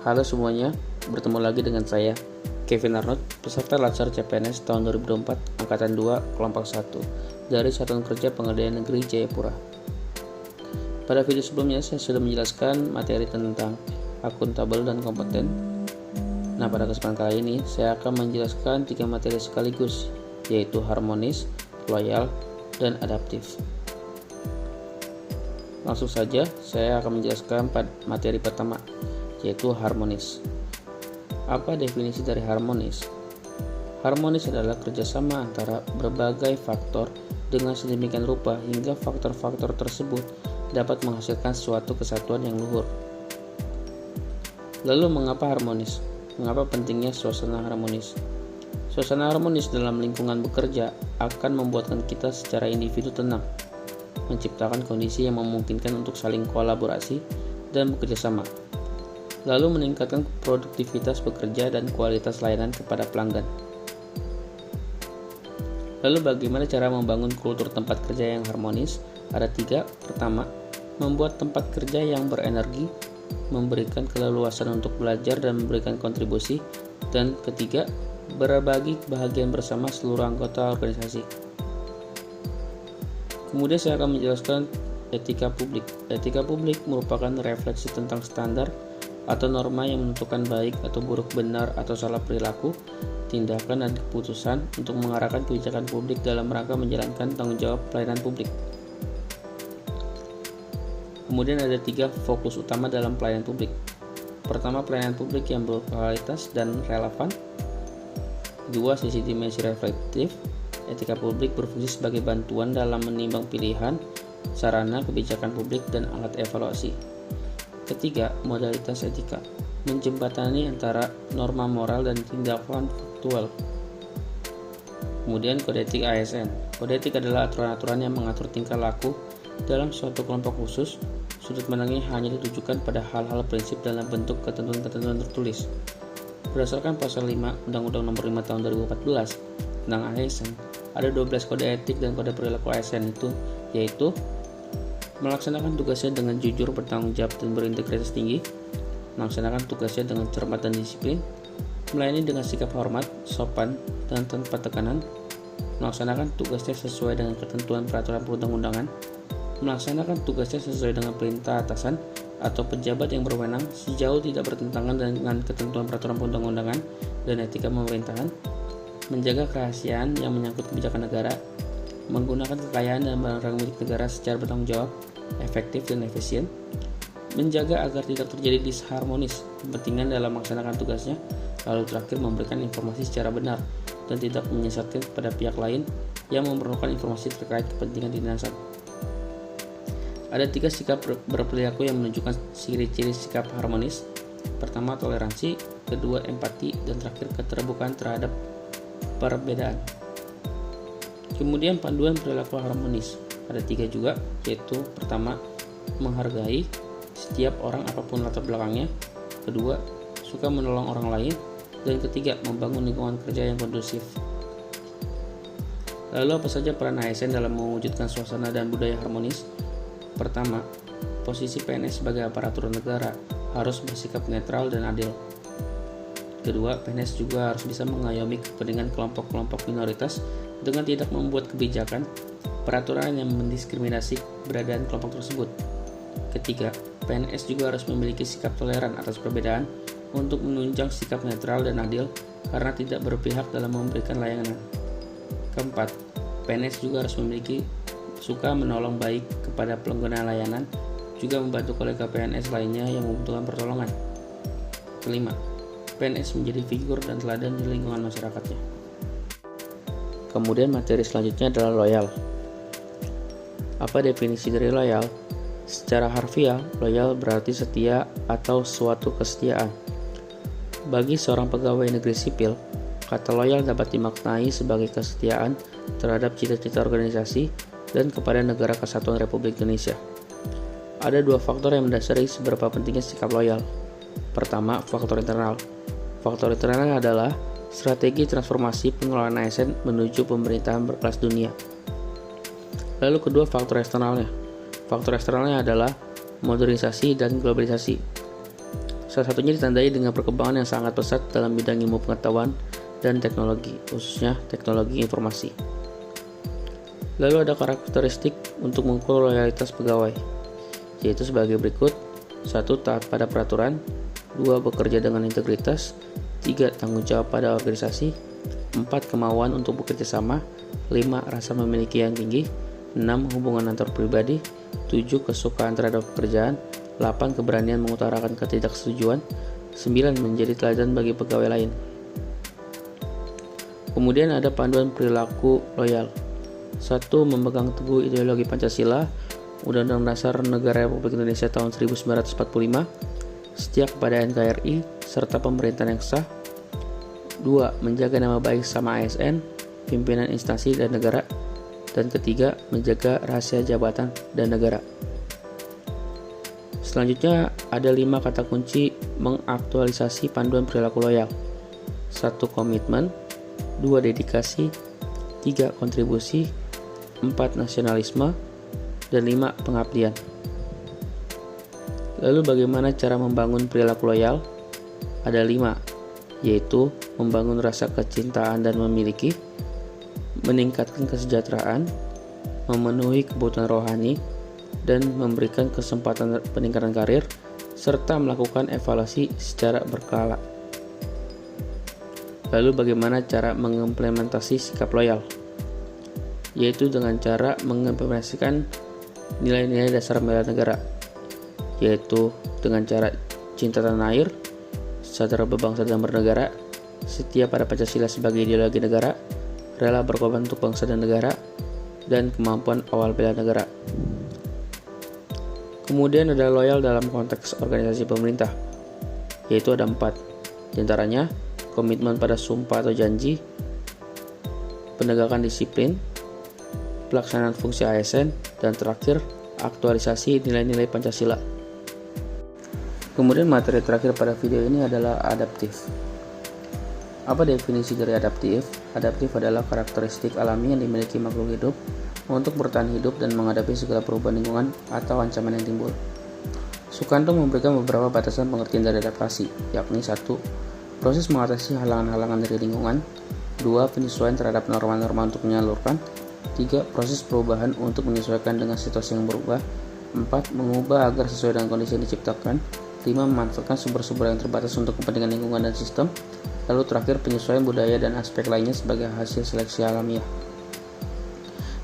Halo semuanya, bertemu lagi dengan saya, Kevin Arnold, peserta Latsar CPNS tahun 2024, Angkatan 2, Kelompok 1, dari Satuan Kerja Pengadilan Negeri Jayapura. Pada video sebelumnya, saya sudah menjelaskan materi tentang akuntabel dan kompeten. Nah, pada kesempatan kali ini, saya akan menjelaskan 3 materi sekaligus, yaitu harmonis, loyal, dan adaptif. Langsung saja, saya akan menjelaskan materi pertama, yaitu harmonis. Apa definisi dari harmonis? Harmonis adalah kerjasama antara berbagai faktor dengan sedemikian rupa hingga faktor-faktor tersebut dapat menghasilkan suatu kesatuan yang luhur. Lalu mengapa harmonis? Mengapa pentingnya suasana harmonis? Suasana harmonis dalam lingkungan bekerja akan membuatkan kita secara individu tenang, menciptakan kondisi yang memungkinkan untuk saling kolaborasi dan bekerja sama, lalu meningkatkan produktivitas bekerja dan kualitas layanan kepada pelanggan. Lalu bagaimana cara membangun kultur tempat kerja yang harmonis? Ada 3. Pertama, membuat tempat kerja yang berenergi, memberikan keleluasan untuk belajar dan memberikan kontribusi. Dan ketiga, berbagi kebahagiaan bersama seluruh anggota organisasi. Kemudian saya akan menjelaskan etika publik. Etika publik merupakan refleksi tentang standar atau norma yang menentukan baik atau buruk, benar atau salah perilaku, tindakan dan keputusan untuk mengarahkan kebijakan publik dalam rangka menjalankan tanggung jawab pelayanan publik. Kemudian ada 3 fokus utama dalam pelayanan publik. Pertama, pelayanan publik yang berkualitas dan relevan. 2, sisi dimensi reflektif. Etika publik berfungsi sebagai bantuan dalam menimbang pilihan, sarana, kebijakan publik, dan alat evaluasi. Ketiga, modalitas etika, menjembatani antara norma moral dan tindakan faktual. Kemudian kode etik ASN. Kode etik adalah aturan-aturan yang mengatur tingkah laku dalam suatu kelompok khusus. Sudut pandangnya hanya ditujukan pada hal-hal prinsip dalam bentuk ketentuan-ketentuan tertulis. Berdasarkan pasal 5 Undang-Undang Nomor 5 Tahun 2014 tentang ASN, ada 12 kode etik dan kode perilaku ASN itu, yaitu melaksanakan tugasnya dengan jujur, bertanggung jawab, dan berintegritas tinggi, melaksanakan tugasnya dengan cermat dan disiplin, melayani dengan sikap hormat, sopan, dan tanpa tekanan, melaksanakan tugasnya sesuai dengan ketentuan peraturan perundang-undangan, melaksanakan tugasnya sesuai dengan perintah atasan atau pejabat yang berwenang sejauh tidak bertentangan dengan ketentuan peraturan perundang-undangan dan etika pemerintahan, menjaga kerahasiaan yang menyangkut kebijakan negara, menggunakan kekayaan dan barang milik negara secara bertanggung jawab, efektif dan efisien, menjaga agar tidak terjadi disharmonis kepentingan dalam melaksanakan tugasnya, lalu terakhir memberikan informasi secara benar dan tidak menyesatkan kepada pihak lain yang memerlukan informasi terkait kepentingan dinasan. Ada 3 sikap berperilaku yang menunjukkan ciri-ciri sikap harmonis. Pertama, toleransi, kedua, empati, dan terakhir, keterbukaan terhadap perbedaan. Kemudian panduan perilaku harmonis. Ada 3 juga, yaitu pertama, menghargai setiap orang apapun latar belakangnya. Kedua, suka menolong orang lain. Dan ketiga, membangun lingkungan kerja yang kondusif. Lalu apa saja peran ASN dalam mewujudkan suasana dan budaya harmonis? Pertama, posisi PNS sebagai aparatur negara harus bersikap netral dan adil. Kedua, PNS juga harus bisa mengayomi kepentingan kelompok-kelompok minoritas dengan tidak membuat kebijakan, peraturan yang mendiskriminasi keberadaan kelompok tersebut. Ketiga, PNS juga harus memiliki sikap toleran atas perbedaan untuk menunjang sikap netral dan adil karena tidak berpihak dalam memberikan layanan. Keempat, PNS juga harus memiliki suka menolong baik kepada pengguna layanan, juga membantu kolega PNS lainnya yang membutuhkan pertolongan. Kelima, PNS menjadi figur dan teladan di lingkungan masyarakatnya. Kemudian materi selanjutnya adalah loyal. Apa definisi dari loyal? Secara harfiah, loyal berarti setia atau suatu kesetiaan. Bagi seorang pegawai negeri sipil, kata loyal dapat dimaknai sebagai kesetiaan terhadap cita-cita organisasi dan kepada negara kesatuan Republik Indonesia. Ada 2 faktor yang mendasari seberapa pentingnya sikap loyal. Pertama, faktor internal. Faktor internalnya adalah strategi transformasi pengelolaan ASN menuju pemerintahan berkelas dunia. Lalu kedua, faktor eksternalnya. Faktor eksternalnya adalah modernisasi dan globalisasi. Salah satunya ditandai dengan perkembangan yang sangat pesat dalam bidang ilmu pengetahuan dan teknologi, khususnya teknologi informasi. Lalu ada karakteristik untuk mengukur loyalitas pegawai, yaitu sebagai berikut. 1. Taat pada peraturan. 2. Bekerja dengan integritas. 3. Tanggung jawab pada organisasi. 4. Kemauan untuk bekerja sama. 5. Rasa memiliki yang tinggi. 6. Hubungan antar pribadi. 7. Kesukaan terhadap pekerjaan. 8. Keberanian mengutarakan ketidaksetujuan. 9. Menjadi teladan bagi pegawai lain. Kemudian ada panduan perilaku loyal. 1. Memegang teguh ideologi Pancasila, Undang-Undang Dasar Negara Republik Indonesia tahun 1945, setia kepada NKRI, serta pemerintahan yang sah. 2. Menjaga nama baik sama ASN, pimpinan instansi dan negara. Dan ketiga, menjaga rahasia jabatan dan negara. Selanjutnya ada 5 kata kunci mengaktualisasi panduan perilaku loyal. 1. Komitmen. 2. Dedikasi. 3. Kontribusi. 4. Nasionalisme. Dan 5. Pengabdian. Lalu bagaimana cara membangun perilaku loyal? Ada 5, yaitu membangun rasa kecintaan dan memiliki, meningkatkan kesejahteraan, memenuhi kebutuhan rohani, dan memberikan kesempatan peningkatan karir, serta melakukan evaluasi secara berkala. Lalu bagaimana cara mengimplementasi sikap loyal? Yaitu dengan cara mengimplementasikan nilai-nilai dasar bela negara, yaitu dengan cara cinta tanah air, sadar berbangsa dan bernegara, setia pada Pancasila sebagai ideologi negara, rela berkorban untuk bangsa dan negara, dan kemampuan awal bela negara. Kemudian ada loyal dalam konteks organisasi pemerintah, yaitu ada 4. Di antaranya komitmen pada sumpah atau janji, penegakan disiplin, pelaksanaan fungsi ASN, dan terakhir aktualisasi nilai-nilai Pancasila. Kemudian materi terakhir pada video ini adalah adaptif. Apa definisi dari adaptif? Adaptif adalah karakteristik alami yang dimiliki makhluk hidup untuk bertahan hidup dan menghadapi segala perubahan lingkungan atau ancaman yang timbul. Sukanto memberikan beberapa batasan pengertian dari adaptasi, yakni 1. Proses mengatasi halangan-halangan dari lingkungan. 2. Penyesuaian terhadap norma-norma untuk menyalurkan. 3. Proses perubahan untuk menyesuaikan dengan situasi yang berubah. 4. Mengubah agar sesuai dengan kondisi yang diciptakan. 5. Memanfaatkan sumber-sumber yang terbatas untuk kepentingan lingkungan dan sistem. Lalu terakhir penyesuaian budaya dan aspek lainnya sebagai hasil seleksi alamiah.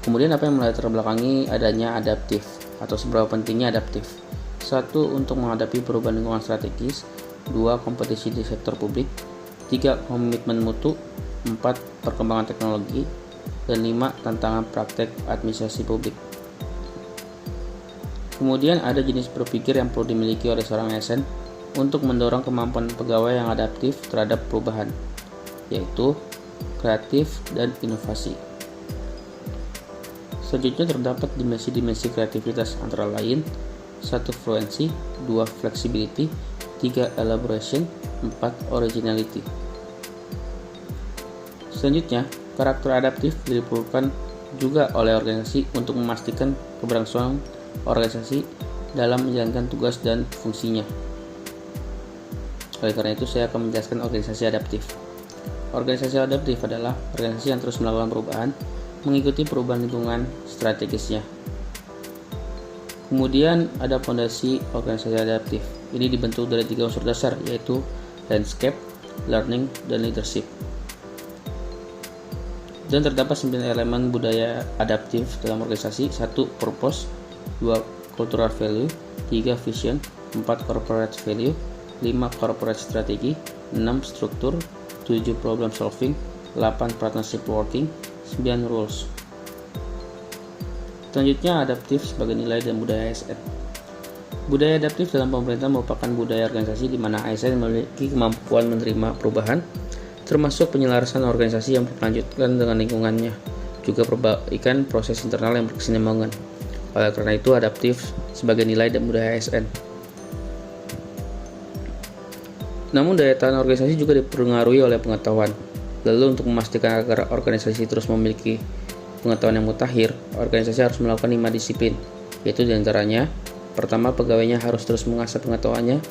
Kemudian apa yang melatar belakangi adanya adaptif atau seberapa pentingnya adaptif? 1. Untuk menghadapi perubahan lingkungan strategis. 2. Kompetisi di sektor publik. 3. Komitmen mutu. 4. Perkembangan teknologi. Dan 5. Tantangan praktek administrasi publik. Kemudian ada jenis berpikir yang perlu dimiliki oleh seorang ASN untuk mendorong kemampuan pegawai yang adaptif terhadap perubahan, yaitu kreatif dan inovasi. Selanjutnya terdapat dimensi-dimensi kreativitas antara lain 1. Fluency, 2. Flexibility, 3. Elaboration, 4. Originality. Selanjutnya, karakter adaptif diperlukan juga oleh organisasi untuk memastikan keberlangsungan organisasi dalam menjalankan tugas dan fungsinya. Oleh karena itu, saya akan menjelaskan organisasi adaptif. Organisasi adaptif adalah organisasi yang terus melakukan perubahan, mengikuti perubahan lingkungan strategisnya. Kemudian ada fondasi organisasi adaptif. Ini dibentuk dari 3 unsur dasar, yaitu landscape, learning, dan leadership. Dan terdapat 9 elemen budaya adaptif dalam organisasi. 1. Purpose. 2. Cultural value. 3. Vision. 4. Corporate value. 5. Corporate strategy. 6. Struktur. 7. Problem solving. 8. Partnership working. 9. Rules. Selanjutnya adaptif sebagai nilai dan budaya ASN. Budaya adaptif dalam pemerintah merupakan budaya organisasi di mana ASN memiliki kemampuan menerima perubahan, termasuk penyelarasan organisasi yang berkelanjutan dengan lingkungannya, juga perbaikan proses internal yang berkesinambungan. Oleh karena itu, adaptif sebagai nilai dan budaya ASN. Namun, daya tahan organisasi juga dipengaruhi oleh pengetahuan. Lalu, untuk memastikan agar organisasi terus memiliki pengetahuan yang mutakhir, organisasi harus melakukan 5 disiplin, yaitu diantaranya Pertama, pegawainya harus terus mengasah pengetahuannya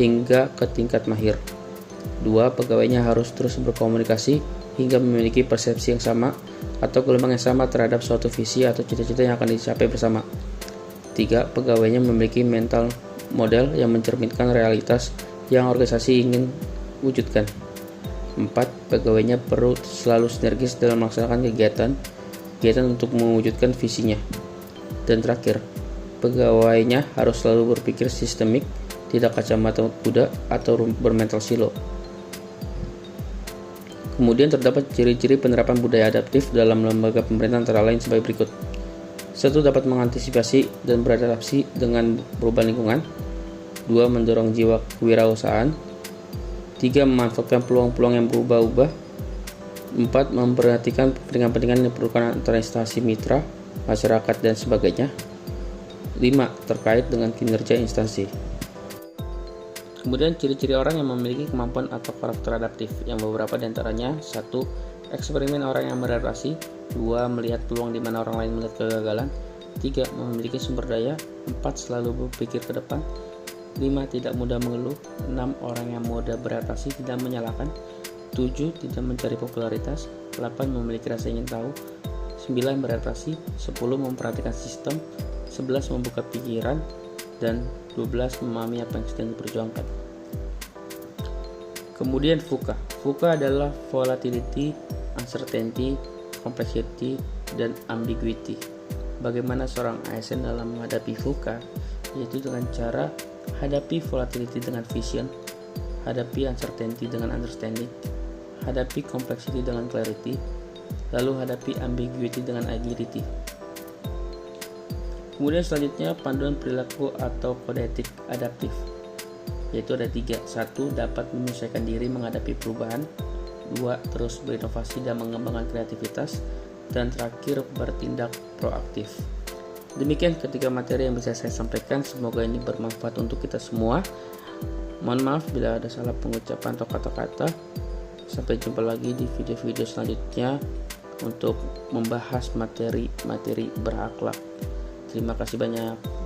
hingga ke tingkat mahir. 2. Pegawainya harus terus berkomunikasi hingga memiliki persepsi yang sama atau gelombang yang sama terhadap suatu visi atau cita-cita yang akan dicapai bersama. 3. Pegawainya memiliki mental model yang mencerminkan realitas yang organisasi ingin wujudkan. 4. Pegawainya perlu selalu sinergis dalam melaksanakan kegiatan untuk mewujudkan visinya. Dan terakhir, pegawainya harus selalu berpikir sistemik, tidak kacamata kuda atau bermental silo. Kemudian terdapat ciri-ciri penerapan budaya adaptif dalam lembaga pemerintah antara lain sebagai berikut. 1. Dapat mengantisipasi dan beradaptasi dengan perubahan lingkungan. 2. Mendorong jiwa kewirausahaan. 3. Memanfaatkan peluang-peluang yang berubah-ubah. 4. Memperhatikan kepentingan-kepentingan yang diperlukan antara instansi mitra, masyarakat, dan sebagainya. 5. Terkait dengan kinerja instansi. Kemudian ciri-ciri orang yang memiliki kemampuan atau karakter adaptif, yang beberapa diantaranya: 1. Eksperimen orang yang beradaptasi. 2. Melihat peluang di mana orang lain melihat kegagalan. 3. Memiliki sumber daya. 4. Selalu berpikir ke depan. 5. Tidak mudah mengeluh. 6. Orang yang mudah beradaptasi, tidak menyalahkan. 7. Tidak mencari popularitas. 8. Memiliki rasa ingin tahu. 9. Beradaptasi. 10. Memperhatikan sistem. 11. Membuka pikiran. Dan 12. Memahami apa yang sedang diperjuangkan. Kemudian VUCA. VUCA adalah volatility, uncertainty, complexity, dan ambiguity. Bagaimana seorang ASN dalam menghadapi VUCA? Yaitu dengan cara hadapi volatility dengan vision, hadapi uncertainty dengan understanding, hadapi complexity dengan clarity, lalu hadapi ambiguity dengan agility. Kemudian selanjutnya panduan perilaku atau kode etik adaptif, yaitu ada 3. 1. Dapat menyesuaikan diri menghadapi perubahan. 2. Terus berinovasi dan mengembangkan kreativitas. Dan terakhir, bertindak proaktif. Demikian ketiga materi yang bisa saya sampaikan. Semoga ini bermanfaat untuk kita semua. Mohon maaf bila ada salah pengucapan atau kata-kata. Sampai jumpa lagi di video-video selanjutnya untuk membahas materi-materi berakhlak. Terima kasih banyak.